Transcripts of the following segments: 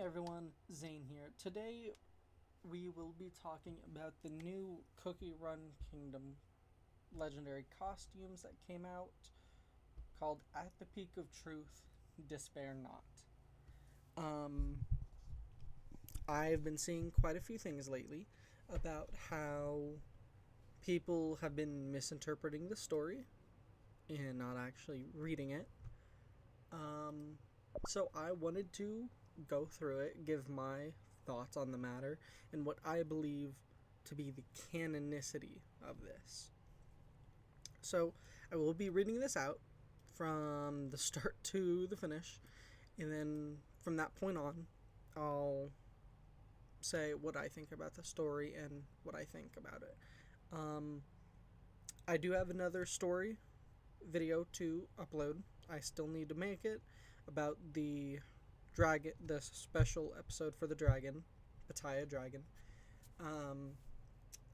everyone, Zane here. Today we will be talking about the new CookieRun Kingdom legendary costumes that came out called At the Peak of Truth, Despair Not. Um, I've been seeing quite a few things lately about how people have been misinterpreting the story and not actually reading it. So I wanted to go through it, give my thoughts on the matter, and what I believe to be the canonicity of this. So I will be reading this out from the start to the finish, and then from that point on, I'll say what I think about the story and what I think about it. I do have another story video to upload. I still need to make it about the dragon, the special episode for the dragon, Bataya dragon.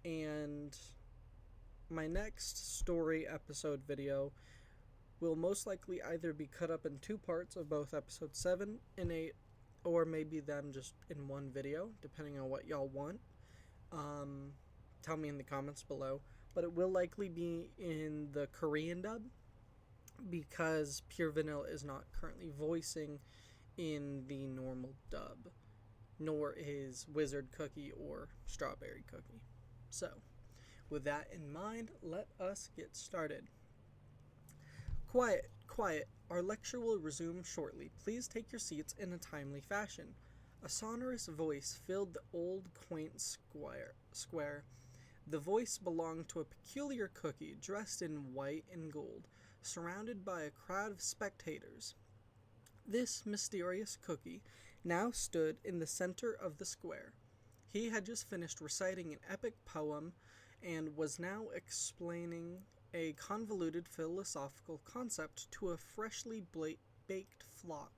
And my next story episode video will most likely either be cut up in two parts of both episode 7 and 8, or maybe them just in one video, depending on what y'all want. Tell me in the comments below. But it will likely be in the Korean dub, because Pure Vanilla is not currently voicing in the normal dub, nor is Wizard Cookie or Strawberry Cookie. So, with that in mind, let us get started. Quiet, quiet. Our lecture will resume shortly. Please take your seats in a timely fashion. A sonorous voice filled the old quaint square. The voice belonged to a peculiar cookie dressed in white and gold, surrounded by a crowd of spectators. This mysterious cookie now stood in the center of the square. He had just finished reciting an epic poem and was now explaining a convoluted philosophical concept to a freshly baked flock,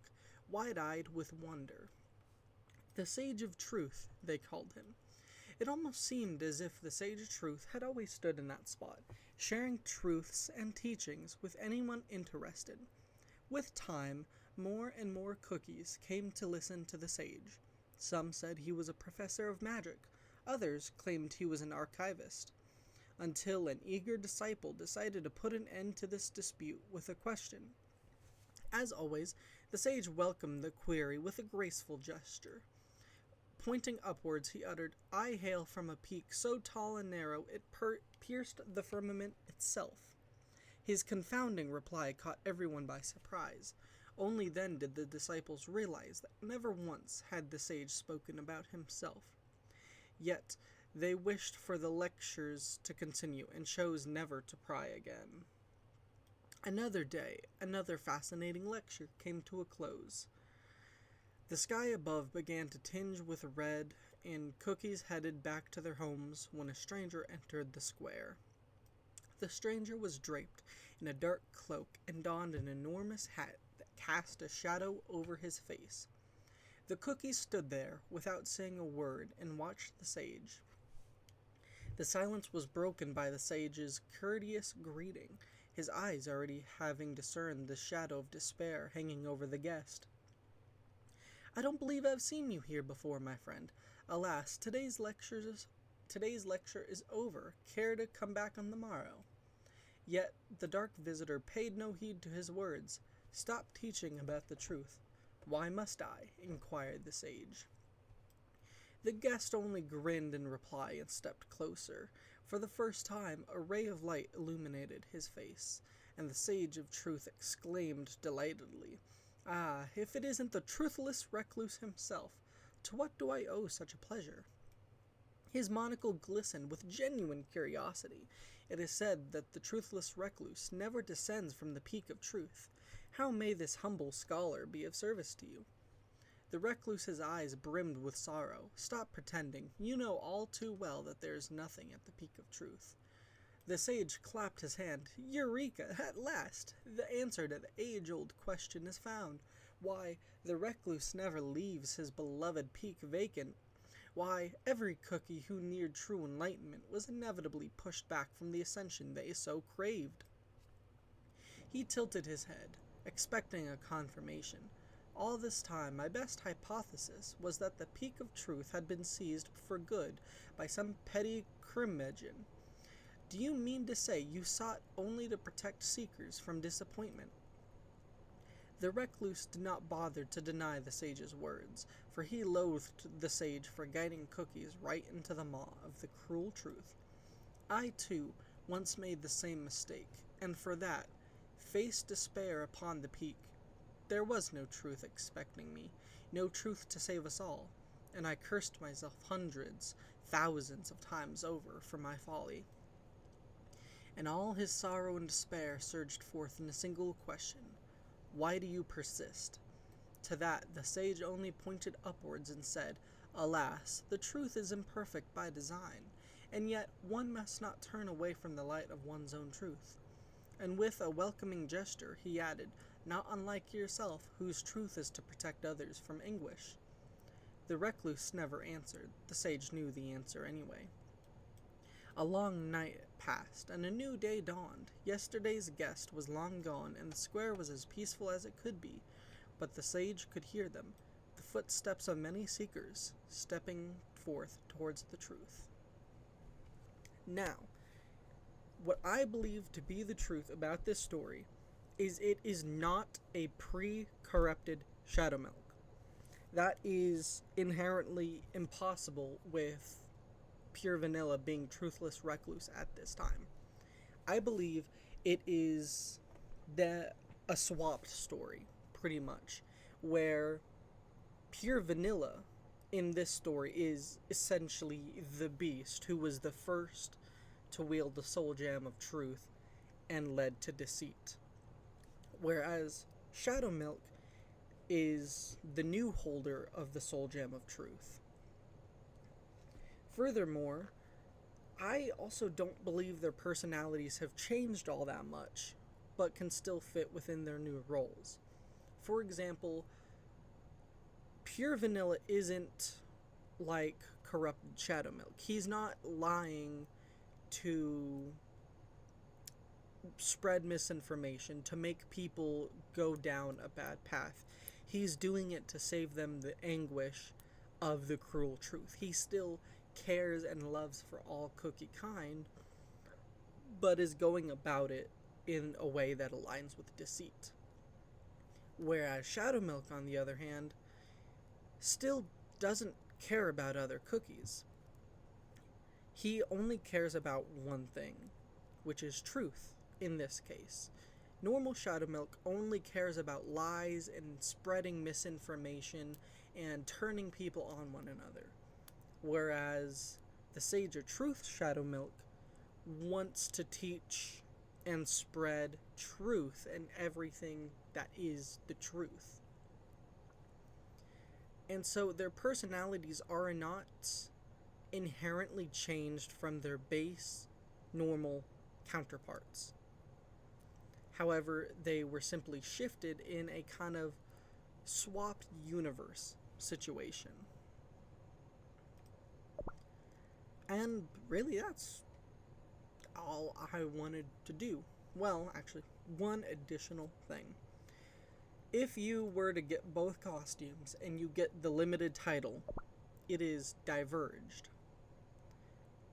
wide-eyed with wonder. The Sage of Truth, they called him. It almost seemed as if the Sage of Truth had always stood in that spot, sharing truths and teachings with anyone interested. With time, more and more cookies came to listen to the sage. Some said he was a professor of magic, others claimed he was an archivist, until an eager disciple decided to put an end to this dispute with a question. As always, the sage welcomed the query with a graceful gesture. Pointing upwards, he uttered, "I hail from a peak so tall and narrow it pierced the firmament itself." His confounding reply caught everyone by surprise. Only then did the disciples realize that never once had the sage spoken about himself. Yet they wished for the lectures to continue and chose never to pry again. Another day, another fascinating lecture came to a close. The sky above began to tinge with red, and cookies headed back to their homes when a stranger entered the square. The stranger was draped in a dark cloak and donned an enormous hat that cast a shadow over his face. The cookies stood there without saying a word and watched the sage. The silence was broken by the sage's courteous greeting, his eyes already having discerned the shadow of despair hanging over the guest. "I don't believe I've seen you here before, my friend. Alas, today's lecture is over. Care to come back on the morrow?" Yet the dark visitor paid no heed to his words. "Stop teaching about the truth." "Why must I?" inquired the sage. The guest only grinned in reply and stepped closer. For the first time, a ray of light illuminated his face, and the Sage of Truth exclaimed delightedly, "Ah, if it isn't the Truthless Recluse himself! To what do I owe such a pleasure?" His monocle glistened with genuine curiosity. It is said that the Truthless Recluse never descends from the peak of truth. How may this humble scholar be of service to you? The recluse's eyes brimmed with sorrow. "Stop pretending. You know all too well that there is nothing at the peak of truth." The sage clapped his hand. "Eureka! At last! The answer to the age-old question is found. Why, the recluse never leaves his beloved peak vacant. Why, every cookie who neared true enlightenment was inevitably pushed back from the ascension they so craved." He tilted his head, expecting a confirmation. All this time, my best hypothesis was that the peak of truth had been seized for good by some petty curmudgeon. Do you mean to say you sought only to protect seekers from disappointment? The recluse did not bother to deny the sage's words, for he loathed the sage for guiding cookies right into the maw of the cruel truth. I, too, once made the same mistake, and for that, faced despair upon the peak. There was no truth expecting me, no truth to save us all, and I cursed myself hundreds, thousands of times over for my folly. And all his sorrow and despair surged forth in a single question: why do you persist? To that the sage only pointed upwards and said, Alas, the truth is imperfect by design, and yet one must not turn away from the light of one's own truth. And with a welcoming gesture he added, not unlike yourself, whose truth is to protect others from anguish. The recluse never answered. The sage knew the answer anyway. A long night passed, and a new day dawned. Yesterday's guest was long gone, and the square was as peaceful as it could be, but the sage could hear them, the footsteps of many seekers, stepping forth towards the truth. Now, what I believe to be the truth about this story is it is not a pre-corrupted shadow milk. That is inherently impossible with pure vanilla being Truthless Recluse at this time. I believe it is a swapped story, pretty much, where pure vanilla in this story is essentially the beast who was the first to wield the soul gem of truth and led to deceit. Whereas Shadow Milk is the new holder of the soul gem of truth. Furthermore, I also don't believe their personalities have changed all that much, but can still fit within their new roles. For example, pure vanilla isn't like corrupted Shadow Milk. He's not lying to spread misinformation, to make people go down a bad path. He's doing it to save them the anguish of the cruel truth. He still cares and loves for all cookie kind, but is going about it in a way that aligns with deceit. Whereas Shadow Milk, on the other hand, still doesn't care about other cookies. He only cares about one thing, which is truth in this case. Normal Shadow Milk only cares about lies and spreading misinformation and turning people on one another. Whereas the Sage of Truth Shadow Milk wants to teach and spread truth and everything that is the truth. And so their personalities are not inherently changed from their base, normal counterparts. However, they were simply shifted in a kind of swapped universe situation. And really, that's all I wanted to do. Well, actually, one additional thing. If you were to get both costumes and you get the limited title, it is diverged.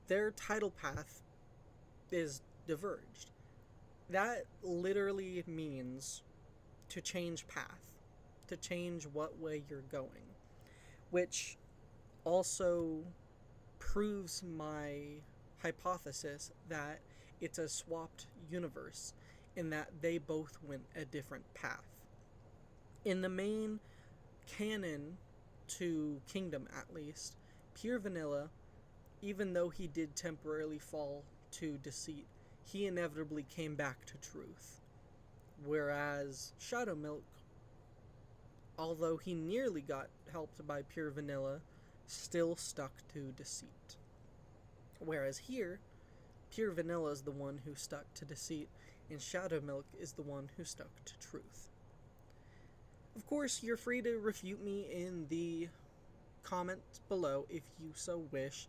Their title path is diverged. That literally means to change path, to change what way you're going, which also proves my hypothesis that it's a swapped universe in that they both went a different path. In the main canon to Kingdom, at least, Pure Vanilla, even though he did temporarily fall to deceit, he inevitably came back to truth. Whereas Shadow Milk, although he nearly got helped by Pure Vanilla, still stuck to deceit. Whereas here, Pure Vanilla is the one who stuck to deceit, and Shadow Milk is the one who stuck to truth. Of course, you're free to refute me in the comments below if you so wish.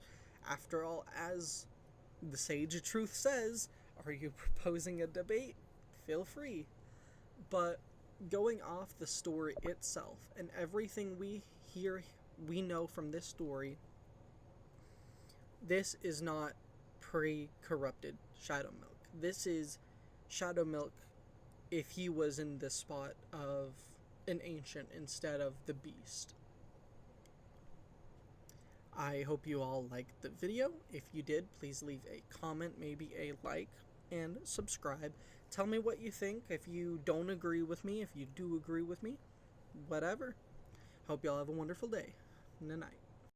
After all, as the Sage of Truth says, are you proposing a debate? Feel free. But going off the story itself and everything we know from this story, this is not pre-corrupted Shadow Milk. This is Shadow Milk if he was in the spot of an ancient instead of the beast. I hope you all liked the video. If you did, please leave a comment, maybe a like, and subscribe. Tell me what you think. If you don't agree with me, if you do agree with me, whatever. Hope y'all have a wonderful day and a night.